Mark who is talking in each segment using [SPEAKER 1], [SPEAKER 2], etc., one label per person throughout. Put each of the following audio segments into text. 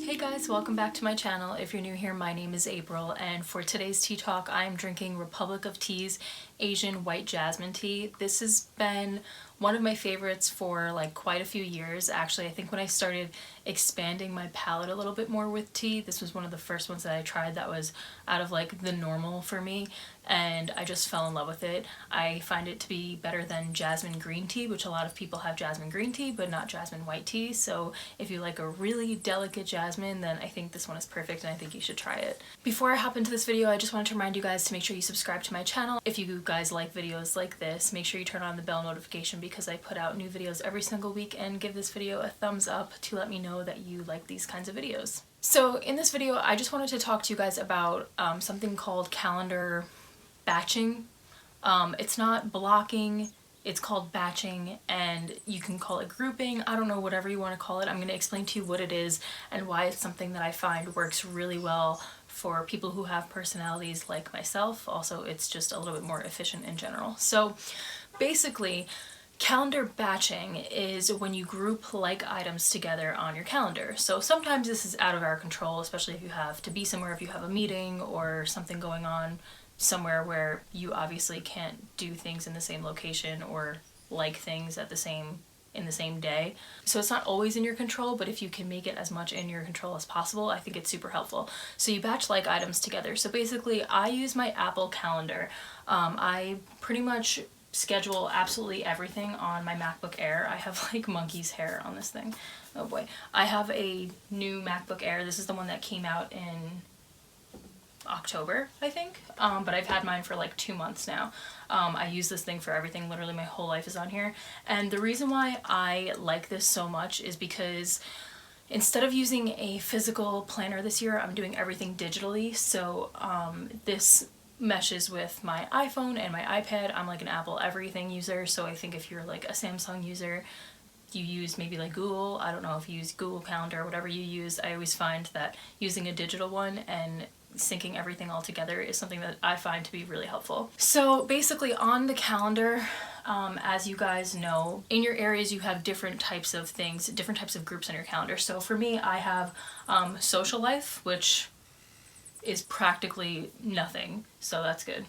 [SPEAKER 1] Hey guys, welcome back to my channel. If you're new here, my name is April, and for today's tea talk, I'm drinking Republic of Tea's Asian White Jasmine tea. This has been one of my favorites for like quite a few years. Actually, I think when I started expanding my palate a little bit more with tea, this was one of the first ones that I tried that was out of like the normal for me, and I just fell in love with it. I find it to be better than jasmine green tea, which a lot of people have jasmine green tea but not jasmine white tea. So if you like a really delicate jasmine, then I think this one is perfect and I think you should try it. Before I hop into this video, I just wanted to remind you guys to make sure you subscribe to my channel. If you guys like videos like this, make sure you turn on the bell notification because I put out new videos every single week, and give this video a thumbs up to let me know that you like these kinds of videos. So in this video, I just wanted to talk to you guys about something called calendar batching. It's not blocking, it's called batching, and you can call it grouping. I don't know, whatever you want to call it. I'm going to explain to you what it is and why it's something that I find works really well for people who have personalities like myself. Also, it's just a little bit more efficient in general. So basically, calendar batching is when you group like items together on your calendar. So sometimes this is out of our control, especially if you have to be somewhere, if you have a meeting or something going on somewhere where you obviously can't do things in the same location or like things in the same day. So it's not always in your control, but if you can make it as much in your control as possible, I think it's super helpful. So you batch like items together. So basically I use my Apple Calendar. I pretty much schedule absolutely everything on my MacBook Air. I have like monkey's hair on this thing. Oh boy. I have a new MacBook Air. This is the one that came out in October, I think, but I've had mine for like 2 months now. I use this thing for everything. Literally my whole life is on here, and the reason why I like this so much is because instead of using a physical planner this year, I'm doing everything digitally. So this meshes with my iPhone and my iPad. I'm like an Apple everything user, so I think if you're like a Samsung user, you use maybe like Google. I don't know if you use Google Calendar or whatever you use. I always find that using a digital one and syncing everything all together is something that I find to be really helpful. So basically on the calendar, as you guys know, in your areas you have different types of things, different types of groups on your calendar. So for me, I have social life, which is practically nothing, so that's good.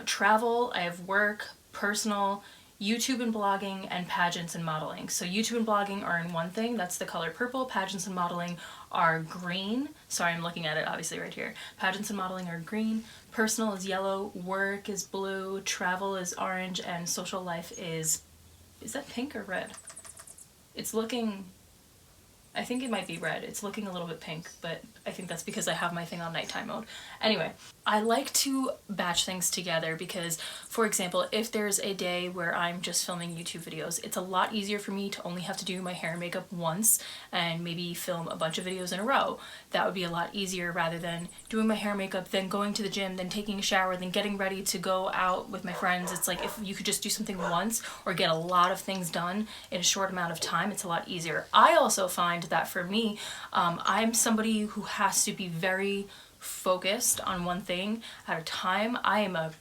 [SPEAKER 1] Travel, I have work, personal, YouTube and blogging, and pageants and modeling. So YouTube and blogging are in one thing, that's the color purple. Pageants and modeling are green. Sorry, I'm looking at it obviously right here. Pageants and modeling are green. Personal is yellow, work is blue, travel is orange, and social life is that pink or red? It's looking, I think it might be red. It's looking a little bit pink, but I think that's because I have my thing on nighttime mode. Anyway, I like to batch things together because, for example, if there's a day where I'm just filming YouTube videos, it's a lot easier for me to only have to do my hair and makeup once and maybe film a bunch of videos in a row. That would be a lot easier rather than doing my hair and makeup, then going to the gym, then taking a shower, then getting ready to go out with my friends. It's like if you could just do something once or get a lot of things done in a short amount of time, it's a lot easier. I also find that for me, I'm somebody who has to be very focused on one thing at a time. I am a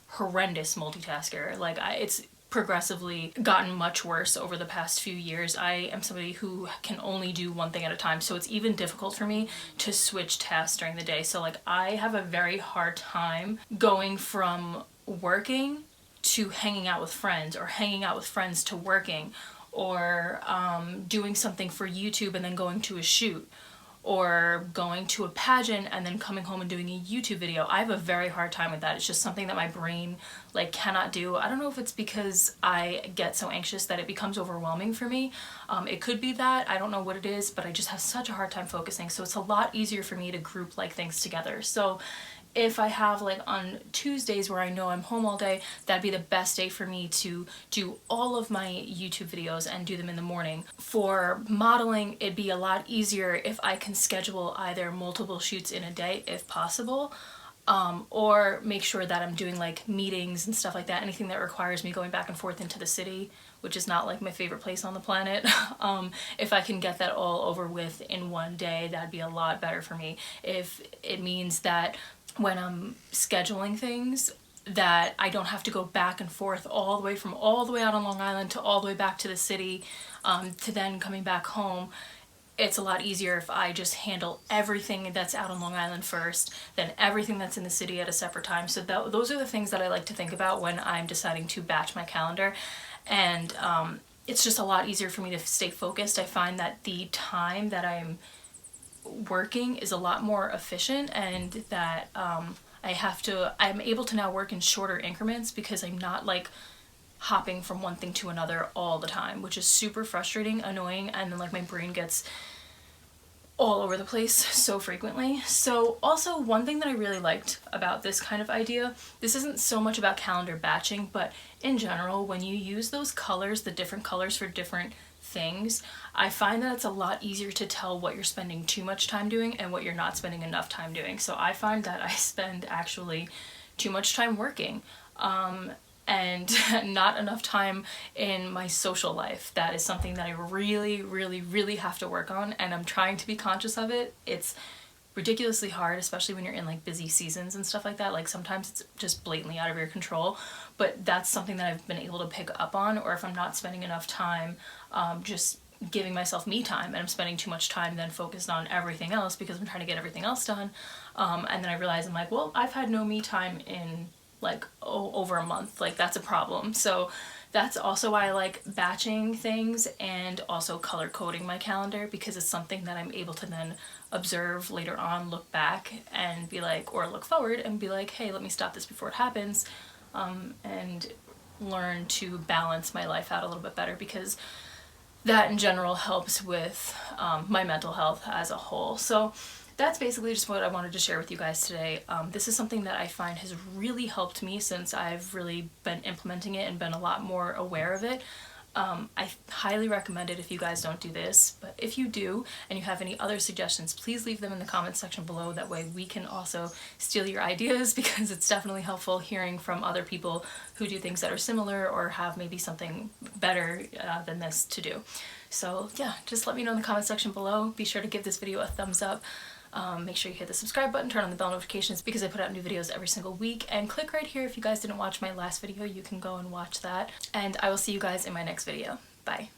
[SPEAKER 1] horrendous multitasker. Like it's progressively gotten much worse over the past few years. I am somebody who can only do one thing at a time, so it's even difficult for me to switch tasks during the day. So like I have a very hard time going from working to hanging out with friends, or hanging out with friends to working, or doing something for YouTube and then going to a shoot, or going to a pageant and then coming home and doing a YouTube video. I have a very hard time with that. It's just something that my brain like cannot do. I don't know if it's because I get so anxious that it becomes overwhelming for me. It could be that, I don't know what it is, but I just have such a hard time focusing. So it's a lot easier for me to group like things together. So if I have like on Tuesdays where I know I'm home all day, that'd be the best day for me to do all of my YouTube videos and do them in the morning. For modeling, it'd be a lot easier if I can schedule either multiple shoots in a day if possible, or make sure that I'm doing like meetings and stuff like that, anything that requires me going back and forth into the city, which is not like my favorite place on the planet. If I can get that all over with in one day, that'd be a lot better for me. If it means that when I'm scheduling things, that I don't have to go back and forth all the way from all the way out on Long Island to all the way back to the city, to then coming back home, it's a lot easier if I just handle everything that's out on Long Island first, then everything that's in the city at a separate time. So those are the things that I like to think about when I'm deciding to batch my calendar. And it's just a lot easier for me to stay focused. I find that the time that I'm working is a lot more efficient, and that I'm able to now work in shorter increments because I'm not like hopping from one thing to another all the time, which is super frustrating, annoying, and then like my brain gets all over the place so frequently. So also one thing that I really liked about this kind of idea, this isn't so much about calendar batching, but in general, when you use those colors, the different colors for different things, I find that it's a lot easier to tell what you're spending too much time doing and what you're not spending enough time doing. So I find that I spend actually too much time working, and not enough time in my social life. That is something that I really, really, really have to work on, and I'm trying to be conscious of it. It's ridiculously hard, especially when you're in like busy seasons and stuff like that. Like sometimes it's just blatantly out of your control, but that's something that I've been able to pick up on. Or if I'm not spending enough time just giving myself me time, and I'm spending too much time then focused on everything else because I'm trying to get everything else done, and then I realize I'm like, well, I've had no me time in like over a month. Like that's a problem. So that's also why I like batching things and also color coding my calendar, because it's something that I'm able to then observe later on, look back and be like, or look forward and be like, hey, let me stop this before it happens, and learn to balance my life out a little bit better, because that in general helps with my mental health as a whole. So that's basically just what I wanted to share with you guys today. This is something that I find has really helped me since I've really been implementing it and been a lot more aware of it. I highly recommend it if you guys don't do this, but if you do and you have any other suggestions, please leave them in the comments section below. That way we can also steal your ideas, because it's definitely helpful hearing from other people who do things that are similar or have maybe something better than this to do. So yeah, just let me know in the comment section below. Be sure to give this video a thumbs up. Make sure you hit the subscribe button, turn on the bell notifications, because I put out new videos every single week, and click right here if you guys didn't watch my last video. You can go and watch that, and I will see you guys in my next video. Bye.